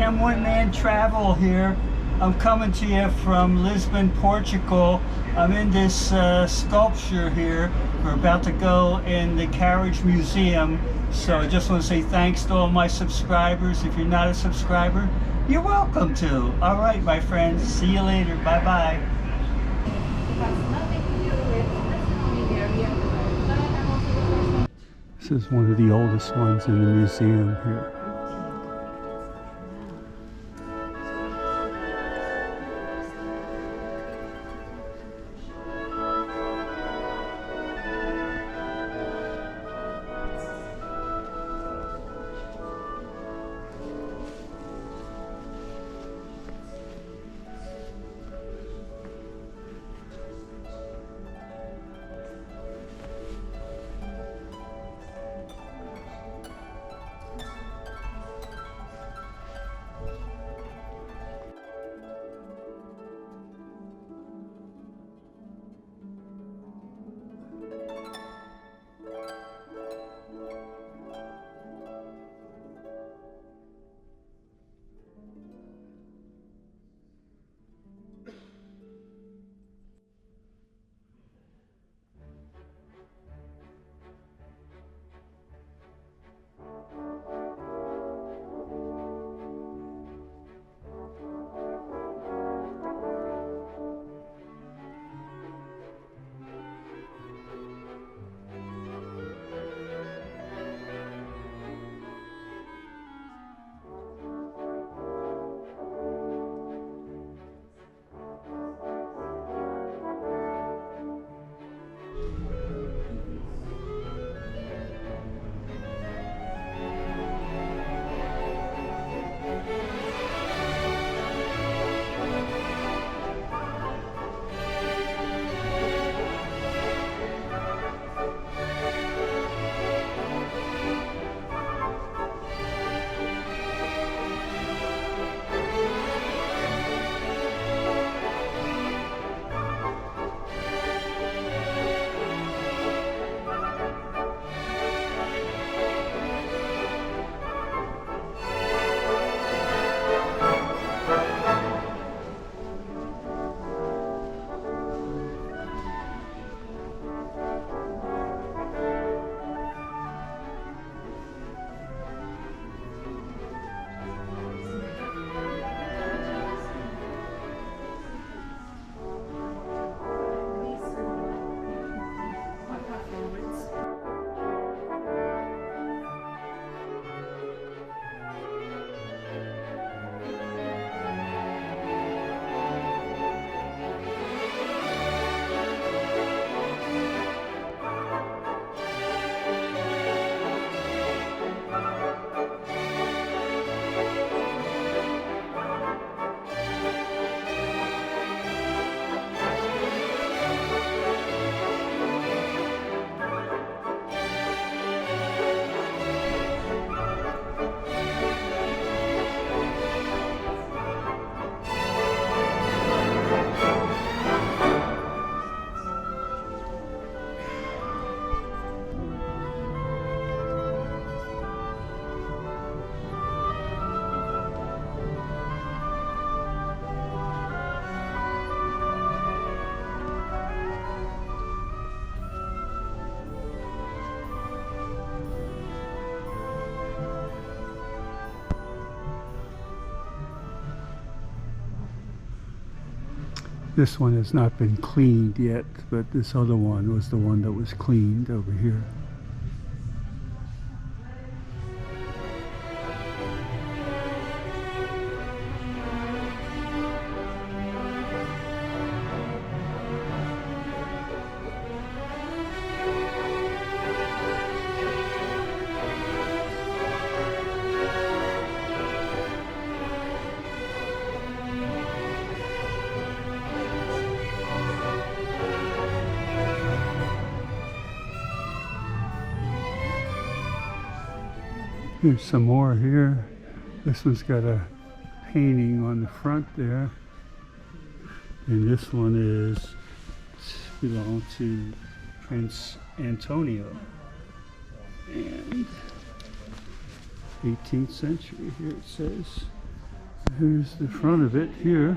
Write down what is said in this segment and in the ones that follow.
am One Man Travel here. I'm coming to you from Lisbon, Portugal. I'm in this sculpture here. We're about to go in the Carriage Museum. So I just want to say thanks to all my subscribers. If you're not a subscriber, you're welcome to. All right, my friends. See you later. Bye-bye. This is one of the oldest ones in the museum here. This one has not been cleaned yet, but this other one was the one that was cleaned over here. There's some more here. This one's got a painting on the front there. And this one belongs to Prince Antonio. And 18th century here it says. Here's the front of it here,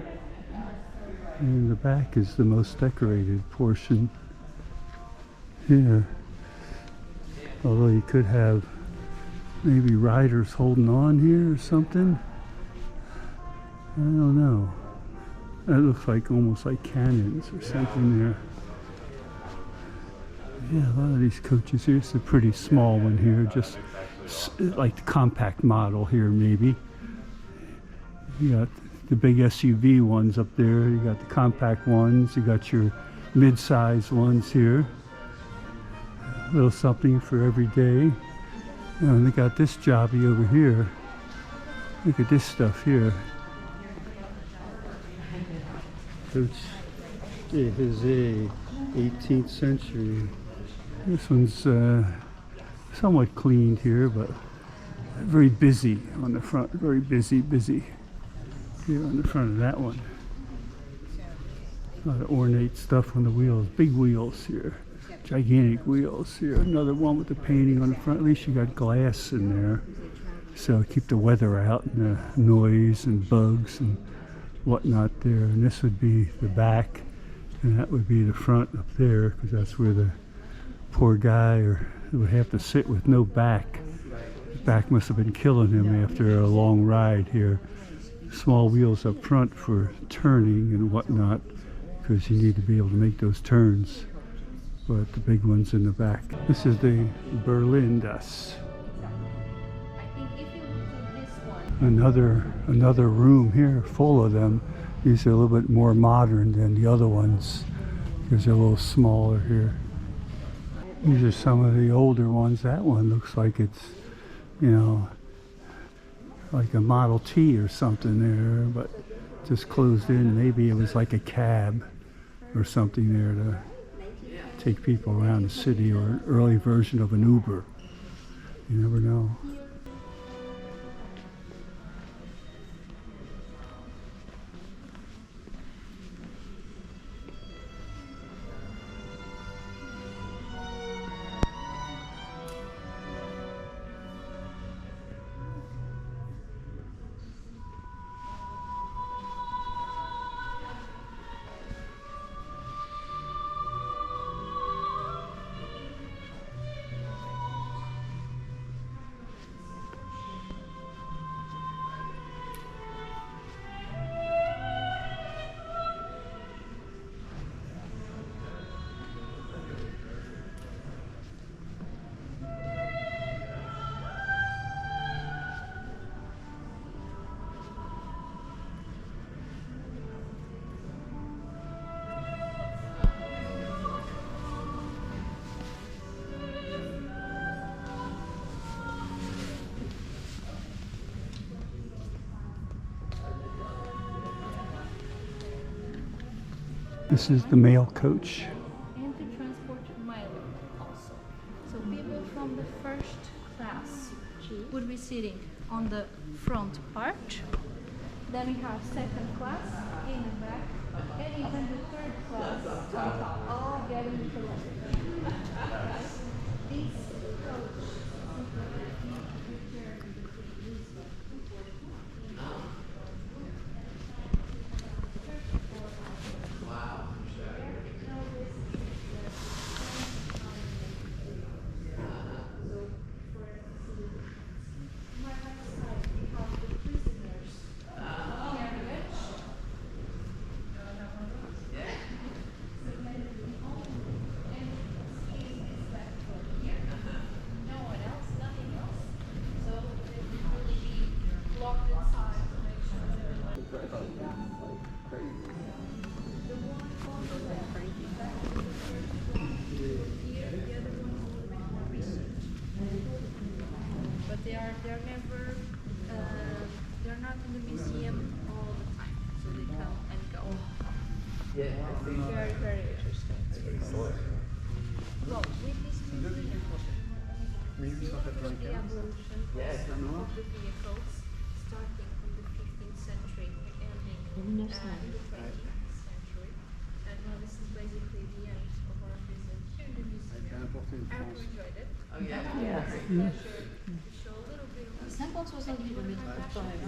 and the back is the most decorated portion here. Although you could have maybe riders holding on here or something. I don't know. That looks like almost like cannons or something there. Yeah, a lot of these coaches here. It's a pretty small one here, just like the compact model here maybe. You got the big SUV ones up there, you got the compact ones, you got your mid-size ones here. A little something for every day. And they got this jobby over here. Look at this stuff here. Coach Jose, 18th century. This one's somewhat cleaned here, but very busy on the front. Very busy here on the front of that one. A lot of ornate stuff on the wheels. Big wheels here. Gigantic wheels here. Another one with the painting on the front. At least you got glass in there, so keep the weather out and the noise and bugs and whatnot there. And this would be the back, and that would be the front up there, because that's where the poor guy would have to sit with no back. His back must have been killing him after a long ride here. Small wheels up front for turning and whatnot, because you need to be able to make those turns. But the big one's in the back. This is the Berlin Das. Another room here full of them. These are a little bit more modern than the other ones, because they're a little smaller here. These are some of the older ones. That one looks like it's, you know, like a Model T or something there, but just closed in. Maybe it was like a cab or something there to take people around the city, or an early version of an Uber. You never know. This is the mail coach. And to transport mail also. So people from the first class would be sitting on the front part. Then we have second class in the back, and even the third class on top, all getting to the This coach they're not in the museum all the time, so they come and go. Yeah, very, very interesting. It's very slow. Well, with this museum, the evolution of the vehicles, starting from the 15th century, ending in the 20th century. And well, this is basically the end of our visit to the museum. I hope you enjoyed it. Oh yeah. Yeah. To show a little bit of Saint-François-Xavier, le métro de Paris.